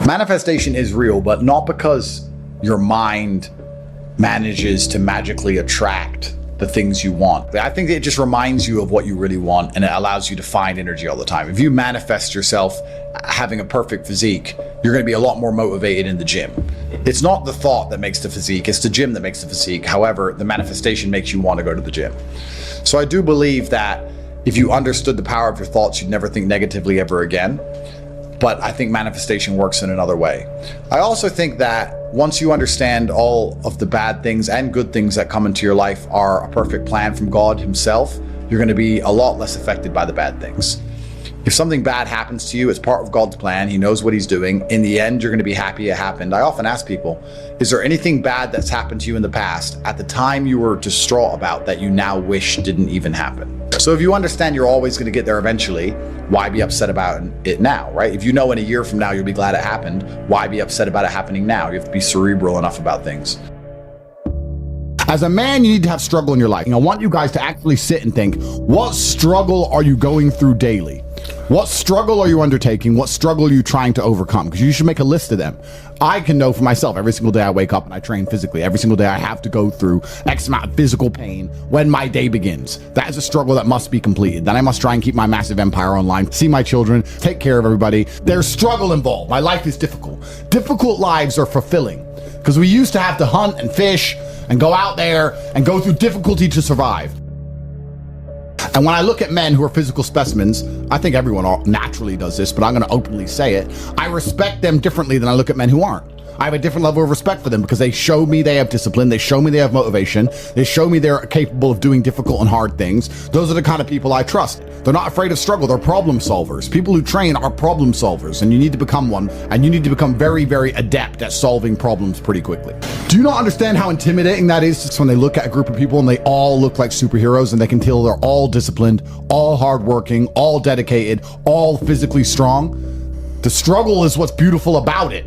Manifestation is real, but not because your mind manages to magically attract the things you want. I think it just reminds you of what you really want, and it allows you to find energy all the time. If you manifest yourself having a perfect physique, you're going to be a lot more motivated in the gym. It's not the thought that makes the physique, it's the gym that makes the physique. However, the manifestation makes you want to go to the gym. So I do believe that if you understood the power of your thoughts, you'd never think negatively ever again. But I think manifestation works in another way. I also think that once you understand all of the bad things and good things that come into your life are a perfect plan from God himself, you're going to be a lot less affected by the bad things. If something bad happens to you, it's part of God's plan. He knows what he's doing. In the end, you're going to be happy it happened. I often ask people, is there anything bad that's happened to you in the past at the time you were distraught about that you now wish didn't even happen? So if you understand you're always going to get there eventually, why be upset about it now, right? If you know in a year from now you'll be glad it happened, why be upset about it happening now? You have to be cerebral enough about things. As a man, you need to have struggle in your life. And I want you guys to actually sit and think, what struggle are you going through daily? What struggle are you undertaking? What struggle are you trying to overcome? Because you should make a list of them. I can know for myself, every single day I wake up and I train physically. Every single day I have to go through X amount of physical pain when my day begins. That is a struggle that must be completed. Then I must try and keep my massive empire online, see my children, take care of everybody. There's struggle involved. My life is difficult. Difficult lives are fulfilling because we used to have to hunt and fish and go out there and go through difficulty to survive. And when I look at men who are physical specimens, I think everyone naturally does this, but I'm going to openly say it. I respect them differently than I look at men who aren't. I have a different level of respect for them because they show me they have discipline. They show me they have motivation. They show me they're capable of doing difficult and hard things. Those are the kind of people I trust. They're not afraid of struggle. They're problem solvers. People who train are problem solvers, and you need to become one, and you need to become very, very adept at solving problems pretty quickly. Do you not understand how intimidating that is just when they look at a group of people and they all look like superheroes and they can tell they're all disciplined, all hardworking, all dedicated, all physically strong? The struggle is what's beautiful about it.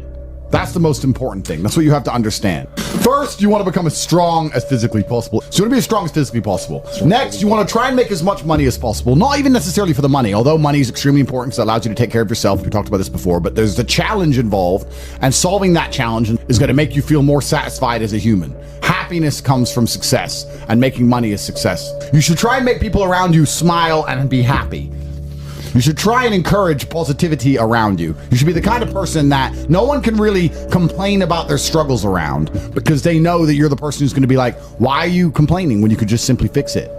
That's the most important thing. That's what you have to understand. First, you want to become as strong as physically possible. So you want to be as strong as physically possible. Next, you want to try and make as much money as possible. Not even necessarily for the money, although money is extremely important because it allows you to take care of yourself. We talked about this before, but there's the challenge involved, and solving that challenge is going to make you feel more satisfied as a human. Happiness comes from success, and making money is success. You should try and make people around you smile and be happy. You should try and encourage positivity around you. You should be the kind of person that no one can really complain about their struggles around because they know that you're the person who's going to be like, why are you complaining when you could just simply fix it?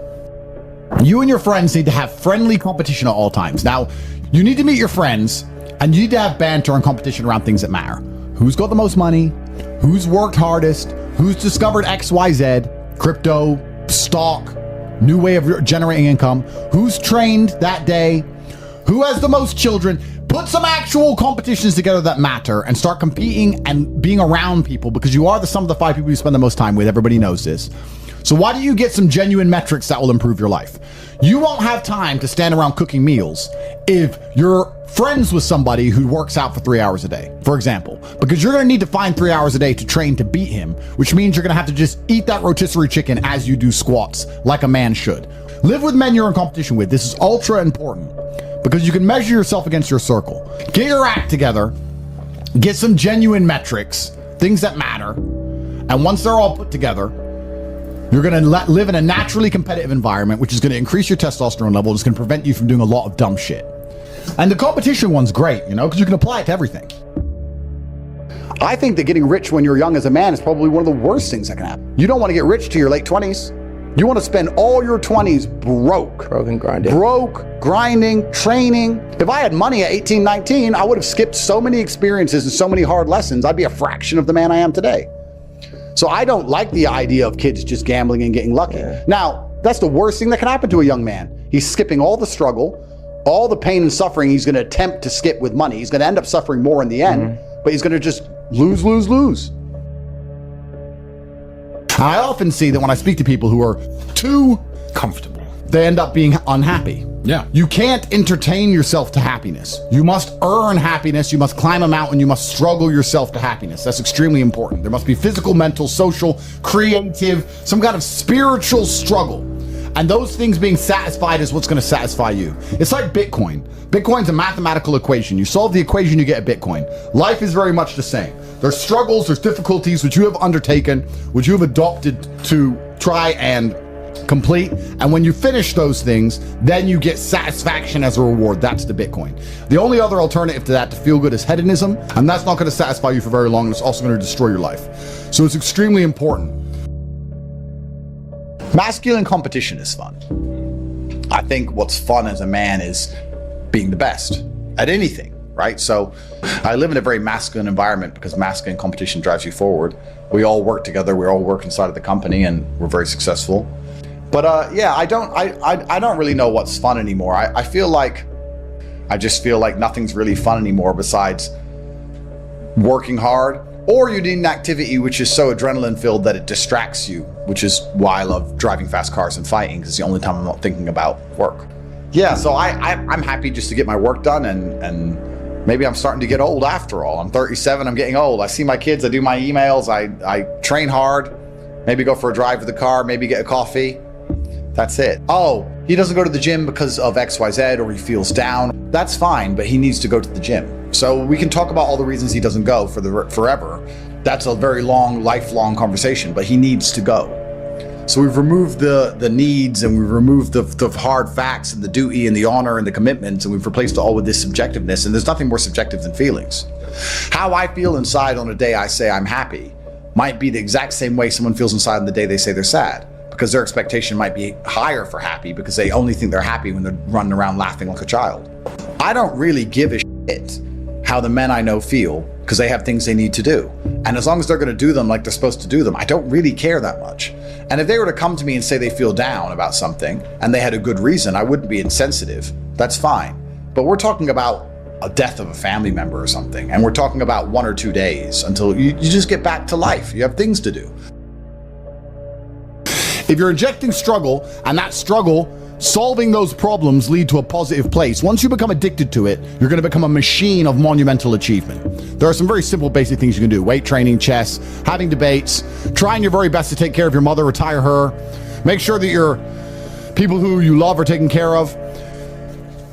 You and your friends need to have friendly competition at all times. Now, you need to meet your friends and you need to have banter and competition around things that matter. Who's got the most money? Who's worked hardest? Who's discovered XYZ, crypto, stock, new way of generating income? Who's trained that day? Who has the most children? Put some actual competitions together that matter and start competing and being around people because you are the sum of the 5 people you spend the most time with. Everybody knows this. So why don't you get some genuine metrics that will improve your life? You won't have time to stand around cooking meals if you're friends with somebody who works out for 3 hours a day, for example, because you're going to need to find 3 hours a day to train to beat him, which means you're going to have to just eat that rotisserie chicken as you do squats like a man should. Live with men you're in competition with. This is ultra important because you can measure yourself against your circle. Get your act together, get some genuine metrics, things that matter, and once they're all put together, you're going to live in a naturally competitive environment, which is going to increase your testosterone level. It's going to prevent you from doing a lot of dumb shit. And the competition one's great, you know, because you can apply it to everything. I think that getting rich when you're young as a man is probably one of the worst things that can happen. You don't want to get rich to your late 20s. You want to spend all your 20s broke and grinding. Broke, grinding, training. If I had money at 18, 19, I would have skipped so many experiences and so many hard lessons. I'd be a fraction of the man I am today. So I don't like the idea of kids just gambling and getting lucky. Yeah. Now, that's the worst thing that can happen to a young man. He's skipping all the struggle, all the pain and suffering he's going to attempt to skip with money. He's going to end up suffering more in the end, but he's going to just lose, lose, lose. I often see that when I speak to people who are too comfortable, they end up being unhappy. Yeah. You can't entertain yourself to happiness. You must earn happiness. You must climb a mountain. You must struggle yourself to happiness. That's extremely important. There must be physical, mental, social, creative, some kind of spiritual struggle. And those things being satisfied is what's going to satisfy you. It's like Bitcoin. Bitcoin's a mathematical equation. You solve the equation, you get a Bitcoin. Life is very much the same. There's struggles, there's difficulties which you have undertaken, which you have adopted to try and complete. And when you finish those things, then you get satisfaction as a reward. That's the Bitcoin. The only other alternative to that, to feel good, is hedonism. And that's not going to satisfy you for very long. And it's also going to destroy your life. So it's extremely important. Masculine competition is fun. I think what's fun as a man is being the best at anything, right? So I live in a very masculine environment because masculine competition drives you forward. We all work together, we all work inside of the company, and we're very successful. But yeah, I don't really know what's fun anymore. I just feel like nothing's really fun anymore besides working hard, or you need an activity which is so adrenaline filled that it distracts you, which is why I love driving fast cars and fighting, because it's the only time I'm not thinking about work. Yeah, so I'm happy just to get my work done, and maybe I'm starting to get old after all. I'm 37, I'm getting old. I see my kids, I do my emails, I train hard, maybe go for a drive with the car, maybe get a coffee. That's it. Oh, he doesn't go to the gym because of XYZ, or he feels down. That's fine, but he needs to go to the gym. So we can talk about all the reasons he doesn't go forever. That's a very long, lifelong conversation, but he needs to go. So we've removed the needs, and we've removed the hard facts and the duty and the honor and the commitments, and we've replaced it all with this subjectiveness. And there's nothing more subjective than feelings. How I feel inside on a day I say I'm happy might be the exact same way someone feels inside on the day they say they're sad, because their expectation might be higher for happy because they only think they're happy when they're running around laughing like a child. I don't really give a shit how the men I know feel, because they have things they need to do. And as long as they're going to do them like they're supposed to do them, I don't really care that much. And if they were to come to me and say they feel down about something and they had a good reason, I wouldn't be insensitive. That's fine. But we're talking about a death of a family member or something, and we're talking about 1 or 2 days until you just get back to life. You have things to do. If you're injecting struggle, and that struggle, solving those problems lead to a positive place, once you become addicted to it, you're going to become a machine of monumental achievement. There are some very simple basic things you can do: weight training, chess, having debates, trying your very best to take care of your mother, retire her, make sure that your people who you love are taken care of.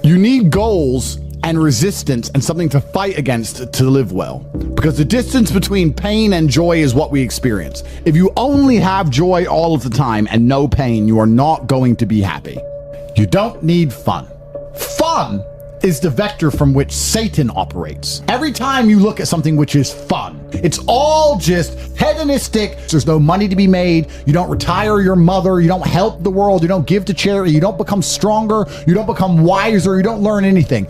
You need goals and resistance and something to fight against to live well, because the distance between pain and joy is what we experience. If you only have joy all of the time and no pain, you are not going to be happy. You don't need fun. Fun is the vector from which Satan operates. Every time you look at something which is fun, it's all just hedonistic. There's no money to be made. You don't retire your mother. You don't help the world. You don't give to charity. You don't become stronger. You don't become wiser. You don't learn anything.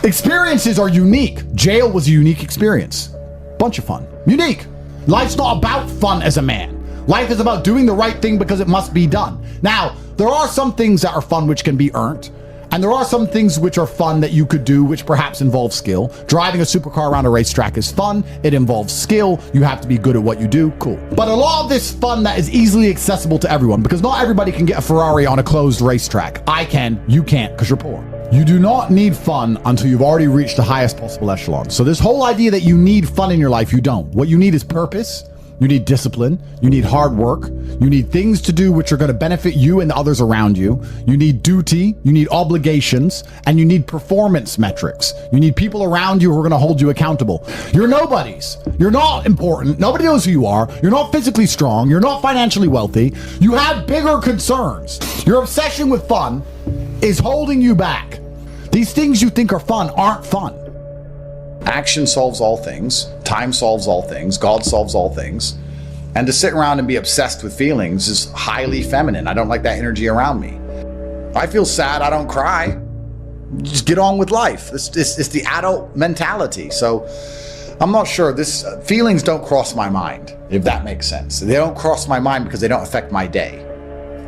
Experiences are unique. Jail was a unique experience. Bunch of fun. Unique. Life's not about fun as a man. Life is about doing the right thing because it must be done. Now, there are some things that are fun which can be earned. And there are some things which are fun that you could do, which perhaps involve skill. Driving a supercar around a racetrack is fun. It involves skill. You have to be good at what you do. Cool. But a lot of this fun that is easily accessible to everyone, because not everybody can get a Ferrari on a closed racetrack. I can, you can't, because you're poor. You do not need fun until you've already reached the highest possible echelon. So this whole idea that you need fun in your life, you don't. What you need is purpose. You need discipline. You need hard work. You need things to do which are going to benefit you and the others around you. You need duty. You need obligations. And you need performance metrics. You need people around you who are going to hold you accountable. You're nobodies. You're not important. Nobody knows who you are. You're not physically strong. You're not financially wealthy. You have bigger concerns. Your obsession with fun is holding you back. These things you think are fun aren't fun. Action solves all things. Time solves all things. God solves all things. And to sit around and be obsessed with feelings is highly feminine. I don't like that energy around me. I feel sad, I don't cry. Just get on with life. It's the adult mentality. So I'm not sure. Feelings don't cross my mind, if that makes sense. They don't cross my mind because they don't affect my day.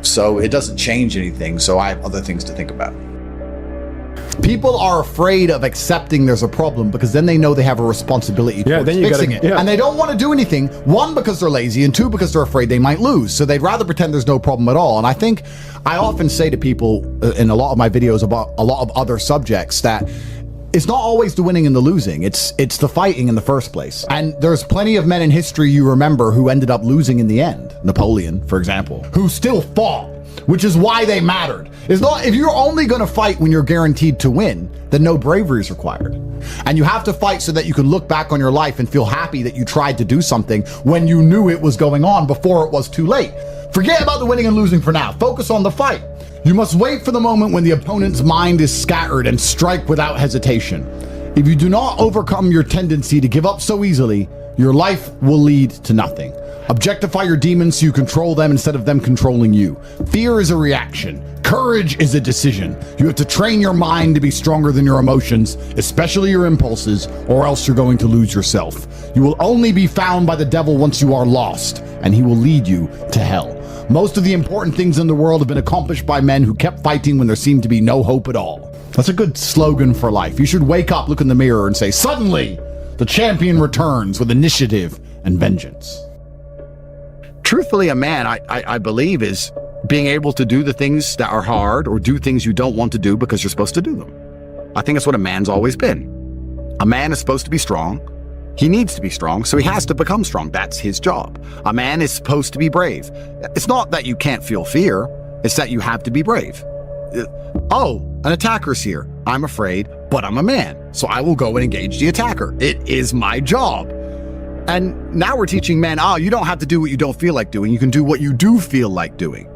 So it doesn't change anything. So I have other things to think about. People are afraid of accepting there's a problem because then they know they have a responsibility towards fixing it. Yeah. And they don't want to do anything, one, because they're lazy, and two, because they're afraid they might lose. So they'd rather pretend there's no problem at all. And I think I often say to people in a lot of my videos about a lot of other subjects that it's not always the winning and the losing. It's the fighting in the first place. And there's plenty of men in history you remember who ended up losing in the end. Napoleon, for example, who still fought. which is why they mattered. It's not, if you're only going to fight when you're guaranteed to win, then no bravery is required. And you have to fight so that you can look back on your life and feel happy that you tried to do something when you knew it was going on before it was too late. Forget about the winning and losing for now. Focus on the fight. You must wait for the moment when the opponent's mind is scattered and strike without hesitation. If you do not overcome your tendency to give up so easily, your life will lead to nothing. Objectify your demons so you control them instead of them controlling you. Fear is a reaction. Courage is a decision. You have to train your mind to be stronger than your emotions, especially your impulses, or else you're going to lose yourself. You will only be found by the devil once you are lost, and he will lead you to hell. Most of the important things in the world have been accomplished by men who kept fighting when there seemed to be no hope at all. That's a good slogan for life. You should wake up, look in the mirror, and say, suddenly, the champion returns with initiative and vengeance. Truthfully, a man, I believe, is being able to do the things that are hard or do things you don't want to do because you're supposed to do them. I think that's what a man's always been. A man is supposed to be strong. He needs to be strong, so he has to become strong. That's his job. A man is supposed to be brave. It's not that you can't feel fear. It's that you have to be brave. Oh, an attacker's here. I'm afraid, but I'm a man, so I will go and engage the attacker. It is my job. And now we're teaching men, you don't have to do what you don't feel like doing. You can do what you do feel like doing.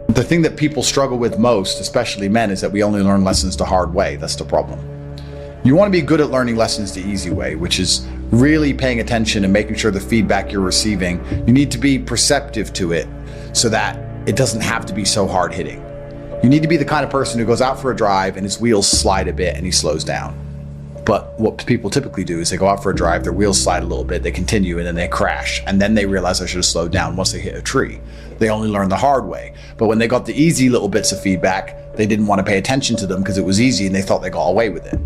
The thing that people struggle with most, especially men, is that we only learn lessons the hard way. That's the problem. You want to be good at learning lessons the easy way, which is really paying attention and making sure the feedback you're receiving, you need to be perceptive to it so that it doesn't have to be so hard hitting. You need to be the kind of person who goes out for a drive and his wheels slide a bit and he slows down. But what people typically do is they go out for a drive, their wheels slide a little bit, they continue, and then they crash. And then they realize I should have slowed down once they hit a tree. They only learn the hard way. But when they got the easy little bits of feedback, they didn't want to pay attention to them because it was easy and they thought they got away with it.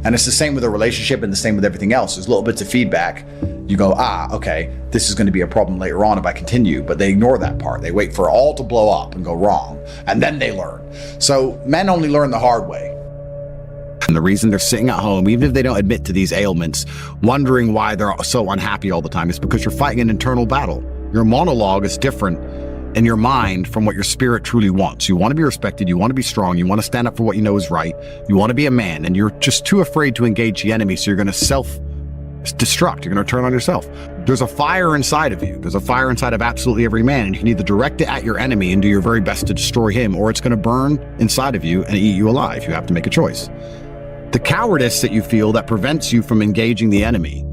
And it's the same with a relationship and the same with everything else. There's little bits of feedback. You go, okay, this is going to be a problem later on if I continue. But they ignore that part. They wait for it all to blow up and go wrong. And then they learn. So men only learn the hard way. And the reason they're sitting at home, even if they don't admit to these ailments, wondering why they're so unhappy all the time, is because you're fighting an internal battle. Your monologue is different in your mind from what your spirit truly wants. You want to be respected, you want to be strong, you want to stand up for what you know is right, you want to be a man, and you're just too afraid to engage the enemy, so you're going to self-destruct, you're going to turn on yourself. There's a fire inside of you. There's a fire inside of absolutely every man, and you can either direct it at your enemy and do your very best to destroy him, or it's going to burn inside of you and eat you alive. You have to make a choice. The cowardice that you feel that prevents you from engaging the enemy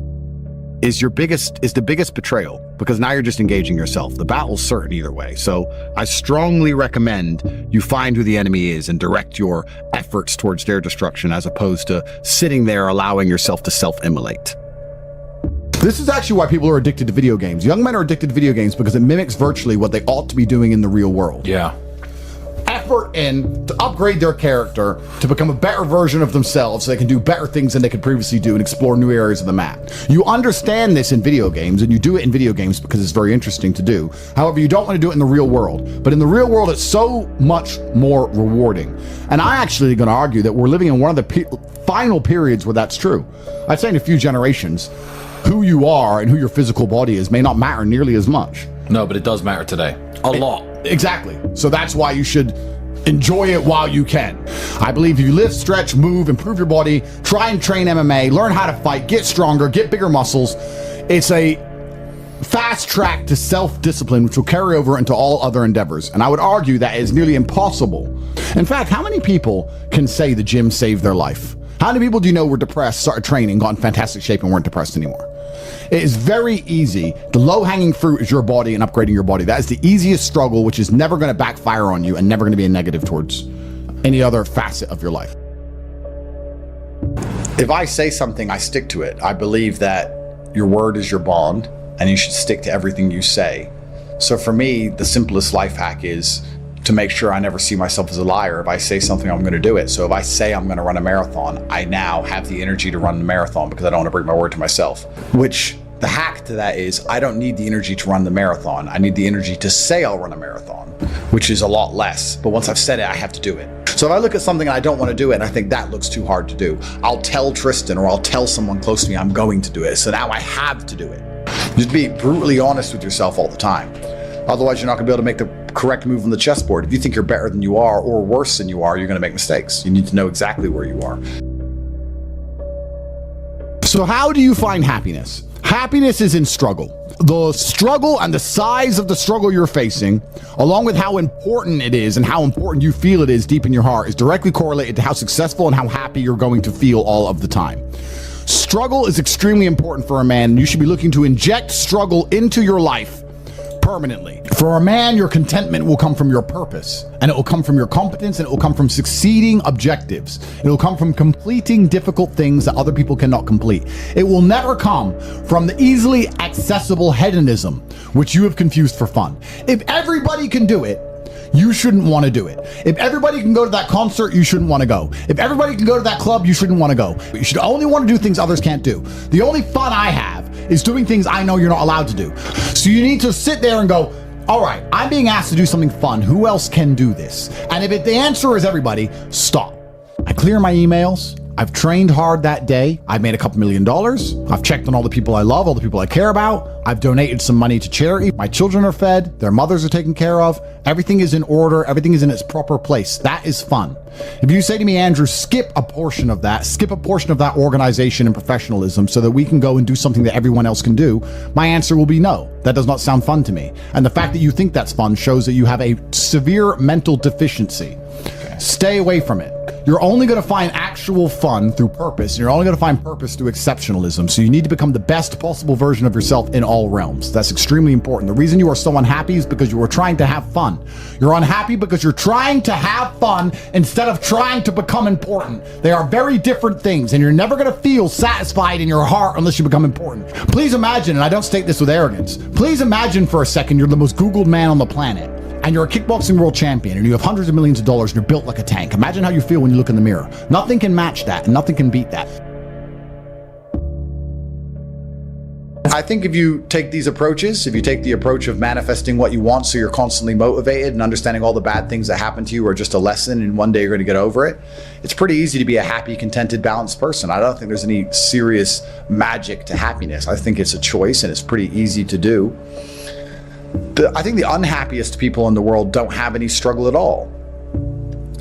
is the biggest betrayal, because now you're just engaging yourself. The battle's certain either way. So I strongly recommend you find who the enemy is and direct your efforts towards their destruction, as opposed to sitting there allowing yourself to self-immolate. This is actually why people are addicted to video games. Young men are addicted to video games because it mimics virtually what they ought to be doing in the real world. Yeah. Effort in to upgrade their character to become a better version of themselves so they can do better things than they could previously do and explore new areas of the map. You understand this in video games, and you do it in video games because it's very interesting to do. However, you don't want to do it in the real world. But in the real world, it's so much more rewarding. And I actually going to argue that we're living in one of the final periods where that's true. I'd say in a few generations, who you are and who your physical body is may not matter nearly as much. No, but it does matter today. A lot. Exactly. So that's why you should enjoy it while you can. I believe if you lift, stretch, move, improve your body, try and train MMA, learn how to fight, get stronger, get bigger muscles, it's a fast track to self-discipline, which will carry over into all other endeavors. And I would argue that is nearly impossible. In fact, how many people can say the gym saved their life? How many people do you know were depressed, started training, got in fantastic shape, and weren't depressed anymore? It is very easy. The low-hanging fruit is your body and upgrading your body. That is the easiest struggle, which is never going to backfire on you and never going to be a negative towards any other facet of your life. If I say something, I stick to it. I believe that your word is your bond, and you should stick to everything you say. So for me, the simplest life hack is to make sure I never see myself as a liar. If I say something, I'm going to do it. So if I say I'm going to run a marathon, I now have the energy to run the marathon because I don't want to break my word to myself. Which the hack to that is I don't need the energy to run the marathon. I need the energy to say I'll run a marathon, which is a lot less. But once I've said it, I have to do it. So if I look at something and I don't want to do it and I think that looks too hard to do, I'll tell Tristan or I'll tell someone close to me I'm going to do it. So now I have to do it. Just be brutally honest with yourself all the time. Otherwise, you're not going to be able to make the correct move on the chessboard. If you think you're better than you are or worse than you are, you're going to make mistakes. You need to know exactly where you are. So how do you find happiness? Happiness is in struggle. The struggle and the size of the struggle you're facing, along with how important it is and how important you feel it is deep in your heart, is directly correlated to how successful and how happy you're going to feel all of the time. Struggle is extremely important for a man. You should be looking to inject struggle into your life permanently. For a man, your contentment will come from your purpose, and it will come from your competence, and it will come from succeeding objectives. It will come from completing difficult things that other people cannot complete. It will never come from the easily accessible hedonism, which you have confused for fun. If everybody can do it, you shouldn't want to do it. If everybody can go to that concert, you shouldn't want to go. If everybody can go to that club, you shouldn't want to go. You should only want to do things others can't do. The only fun I have is doing things I know you're not allowed to do. So you need to sit there and go, all right, I'm being asked to do something fun. Who else can do this? And if the answer is everybody, stop. I clear my emails. I've trained hard that day. I've made a couple $1 million. I've checked on all the people I love, all the people I care about. I've donated some money to charity. My children are fed. Their mothers are taken care of. Everything is in order. Everything is in its proper place. That is fun. If you say to me, Andrew, skip a portion of that organization and professionalism so that we can go and do something that everyone else can do, my answer will be no. That does not sound fun to me. And the fact that you think that's fun shows that you have a severe mental deficiency. Stay away from it. You're only going to find actual fun through purpose, and you're only going to find purpose through exceptionalism. So you need to become the best possible version of yourself in all realms. That's extremely important. The reason you are so unhappy is because you are trying to have fun. You're unhappy because you're trying to have fun instead of trying to become important. They are very different things, and you're never going to feel satisfied in your heart unless you become important. Please imagine, and I don't state this with arrogance, please imagine for a second you're the most Googled man on the planet. And you're a kickboxing world champion, and you have hundreds of millions of dollars, and you're built like a tank. Imagine how you feel when you look in the mirror. Nothing can match that, and nothing can beat that. I think if you take these approaches, if you take the approach of manifesting what you want so you're constantly motivated and understanding all the bad things that happen to you are just a lesson and one day you're going to get over it, it's pretty easy to be a happy, contented, balanced person. I don't think there's any serious magic to happiness. I think it's a choice and it's pretty easy to do. I think the unhappiest people in the world don't have any struggle at all.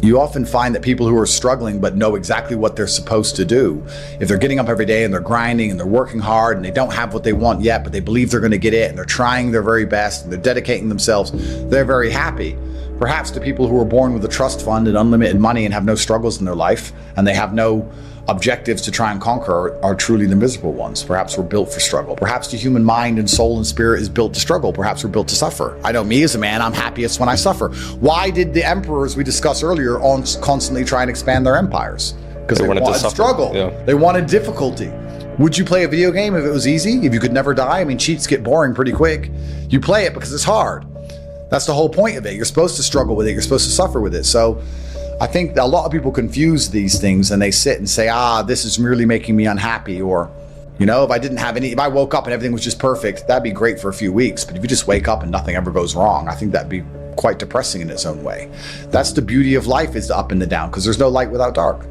You often find that people who are struggling but know exactly what they're supposed to do, if they're getting up every day and they're grinding and they're working hard and they don't have what they want yet, but they believe they're going to get it and they're trying their very best and they're dedicating themselves, they're very happy. Perhaps the people who are born with a trust fund and unlimited money and have no struggles in their life and they have no objectives to try and conquer are truly the miserable ones. Perhaps we're built for struggle. Perhaps the human mind and soul and spirit is built to struggle. Perhaps we're built to suffer. I know me as a man, I'm happiest when I suffer. Why did the emperors we discussed earlier constantly try and expand their empires? Because they wanted to struggle. Yeah. They wanted difficulty. Would you play a video game if it was easy? If you could never die? I mean, cheats get boring pretty quick. You play it because it's hard. That's the whole point of it. You're supposed to struggle with it. You're supposed to suffer with it. So I think a lot of people confuse these things and they sit and say, this is merely making me unhappy. Or, if I woke up and everything was just perfect, that'd be great for a few weeks. But if you just wake up and nothing ever goes wrong, I think that'd be quite depressing in its own way. That's the beauty of life, is the up and the down, because there's no light without dark.